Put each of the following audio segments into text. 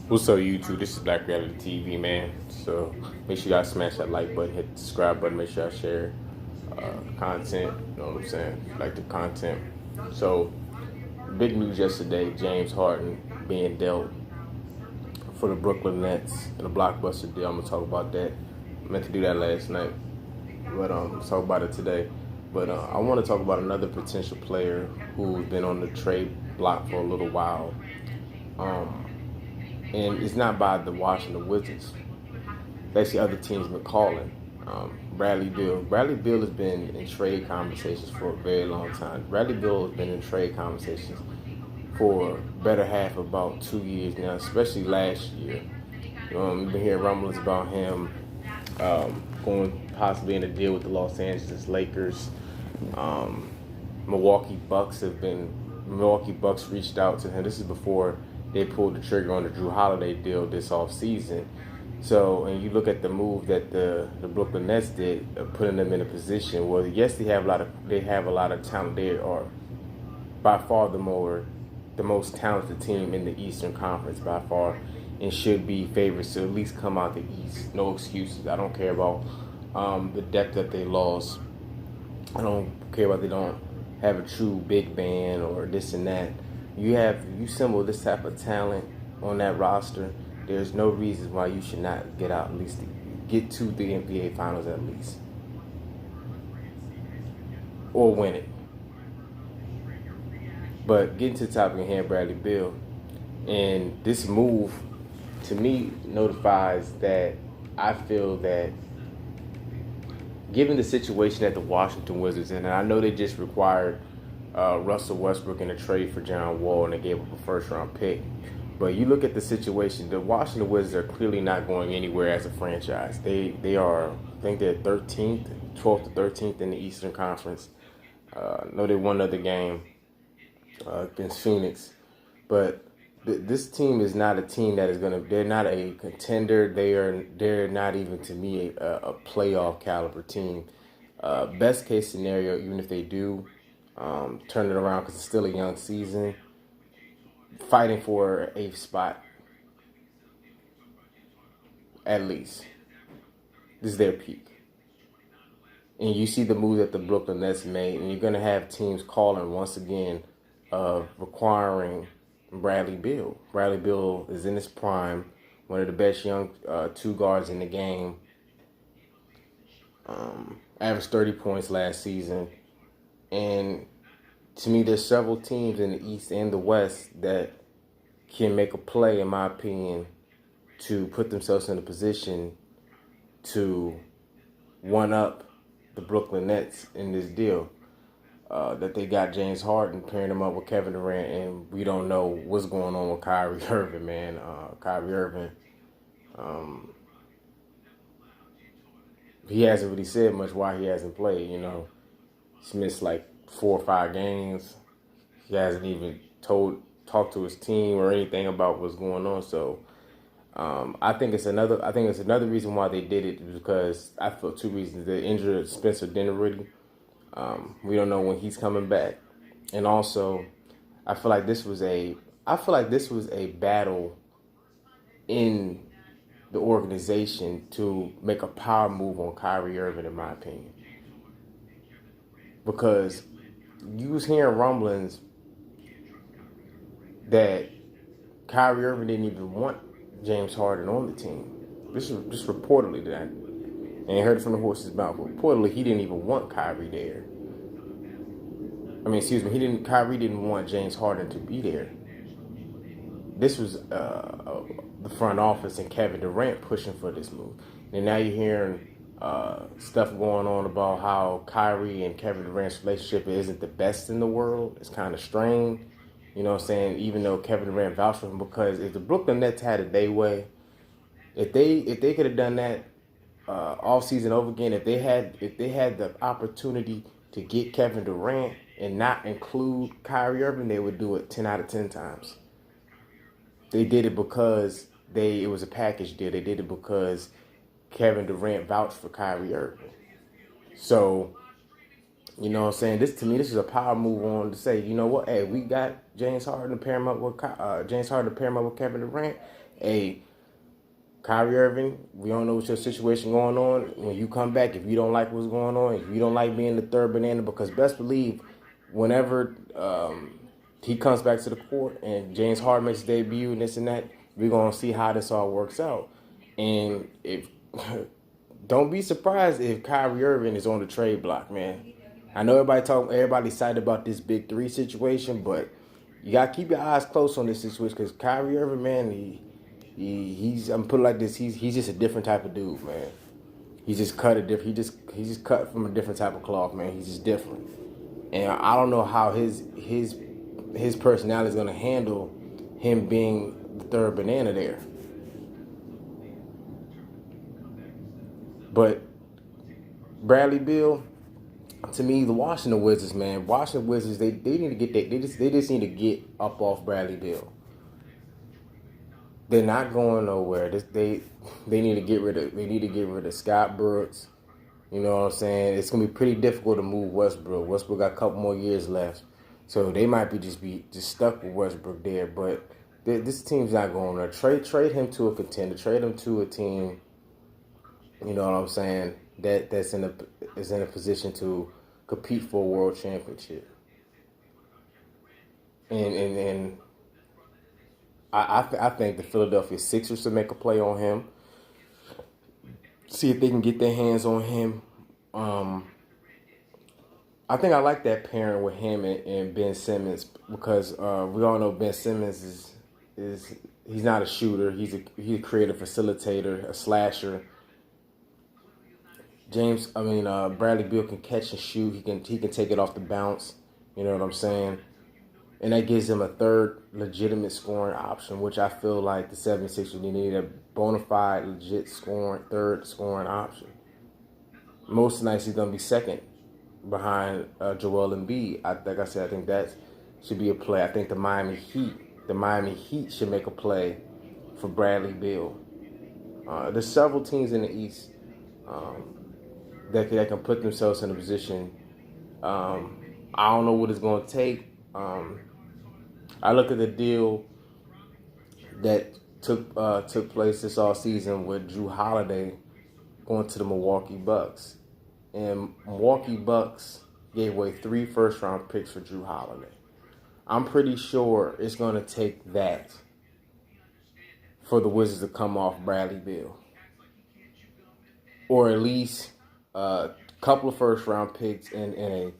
What's up, YouTube? This is Black Reality TV, man. So make sure y'all smash that like button, hit the subscribe button, make sure y'all share content. You know what I'm saying? Like the content. So big news yesterday: James Harden being dealt for the Brooklyn Nets in a blockbuster deal. I'm gonna talk about that. I meant to do that last night, but let's talk about it today. But I want to talk about another potential player who's been on the trade block for a little while. Um, and it's not by the Washington Wizards. Actually, other teams been calling. Bradley Beal. Bradley Beal has been in trade conversations for a very long time. Bradley Beal has been in trade conversations for better half of about 2 years now, especially last year. We've been hearing rumblings about him going possibly in a deal with the Los Angeles Lakers. Um, Milwaukee Bucks reached out to him. This is before they pulled the trigger on the Drew Holiday deal this offseason. So, and you look at the move that the Brooklyn Nets did, putting them in a position where yes, they have a lot of talent. They are by far the most talented team in the Eastern Conference by far, and should be favorites to at least come out the East. No excuses. I don't care about the depth that they lost. I don't care about they don't have a true big band or this and that. You assemble this type of talent on that roster. There's no reason why you should not get out at least get to the NBA Finals at least, or win it. But getting to the topic of hand, Bradley Beal, and this move to me notifies that I feel that given the situation at the Washington Wizards, and I know they just required Russell Westbrook in a trade for John Wall, and they gave up a first-round pick. But you look at the situation, the Washington Wizards are clearly not going anywhere as a franchise. They are, I think they're 13th, 12th to 13th in the Eastern Conference. No, they won another game against Phoenix, but this team is not a team that is gonna. They're not a contender. They're not even to me a playoff caliber team. Best case scenario, even if they do turn it around because it's still a young season, fighting for eighth spot at least. This is their peak. And you see the move that the Brooklyn Nets made, and you're going to have teams calling once again of requiring Bradley Beal. Bradley Beal is in his prime, one of the best young two guards in the game. Averaged 30 points last season. And to me, there's several teams in the East and the West that can make a play, in my opinion, to put themselves in a position to one-up the Brooklyn Nets in this deal. That they got James Harden pairing him up with Kevin Durant, and we don't know what's going on with Kyrie Irving, man. Kyrie Irving, he hasn't really said much why he hasn't played. He's missed like 4 or 5 games. He hasn't even talked to his team or anything about what's going on. So I think it's another reason why they did it, because I feel 2 reasons. They injured Spencer Dinwiddie. We don't know when he's coming back, and also I feel like this was a battle in the organization to make a power move on Kyrie Irving, in my opinion, because you was hearing rumblings that Kyrie Irving didn't even want James Harden on the team. This is just reportedly that, and I heard it from the horse's mouth. Reportedly, he didn't even want Kyrie there. Kyrie didn't want James Harden to be there. This was the front office and Kevin Durant pushing for this move. And now you're hearing stuff going on about how Kyrie and Kevin Durant's relationship isn't the best in the world. It's kind of strained. You know what I'm saying? Even though Kevin Durant vouched for him, because if the Brooklyn Nets had it their way, if they could have done that off season over again, if they had the opportunity to get Kevin Durant and not include Kyrie Irving, they would do it 10 out of 10 times. They did it because it was a package deal. They did it because Kevin Durant vouched for Kyrie Irving. So You know what I'm saying? This to me, this is a power move on to say, you know what? Hey, we got James Harden to pair him up with Kevin Durant. Hey, Kyrie Irving, we don't know what's your situation going on. When you come back, if you don't like what's going on, if you don't like being the third banana, because best believe, whenever he comes back to the court and James Harden makes his debut and this and that, we're gonna see how this all works out. And if don't be surprised if Kyrie Irving is on the trade block, man. I know everybody's excited about this big three situation, but you gotta keep your eyes close on this situation because Kyrie Irving, man, he's I'm put it like this, he's just a different type of dude, man. He's just cut a different. He just cut from a different type of cloth, man. He's just different, and I don't know how his personality is gonna handle him being the third banana there. But Bradley Beal, to me, the Washington Wizards, man, Washington Wizards, they need to get they just need to get up off Bradley Beal. They're not going nowhere. They need to get rid of Scott Brooks. You know what I'm saying? It's gonna be pretty difficult to move Westbrook. Westbrook got a couple more years left, so they might be just stuck with Westbrook there. But this team's not going there. Trade him to a contender. Trade him to a team. You know what I'm saying? That's in a position to compete for a world championship. And I think the Philadelphia Sixers should make a play on him. See if they can get their hands on him. I think I like that pairing with him and Ben Simmons because we all know Ben Simmons is he's not a shooter. He's a creative facilitator, a slasher. Bradley Beal can catch and shoot. He can take it off the bounce. You know what I'm saying? And that gives him a third legitimate scoring option, which I feel like the 76ers need a bona fide, legit third scoring option. Most nights he's going to be second behind Joel Embiid. I think that should be a play. I think the Miami Heat should make a play for Bradley Beal. There's several teams in the East that can put themselves in a position. I don't know what it's going to take. I look at the deal that took place this all season with Drew Holiday going to the Milwaukee Bucks, and Milwaukee Bucks gave away 3 first-round picks for Drew Holiday. I'm pretty sure it's going to take that for the Wizards to come off Bradley Beal, or at least a couple of first-round picks and a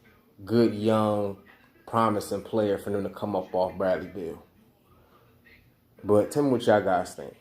good young promising player for them to come up off Bradley Beal. But tell me what y'all guys think.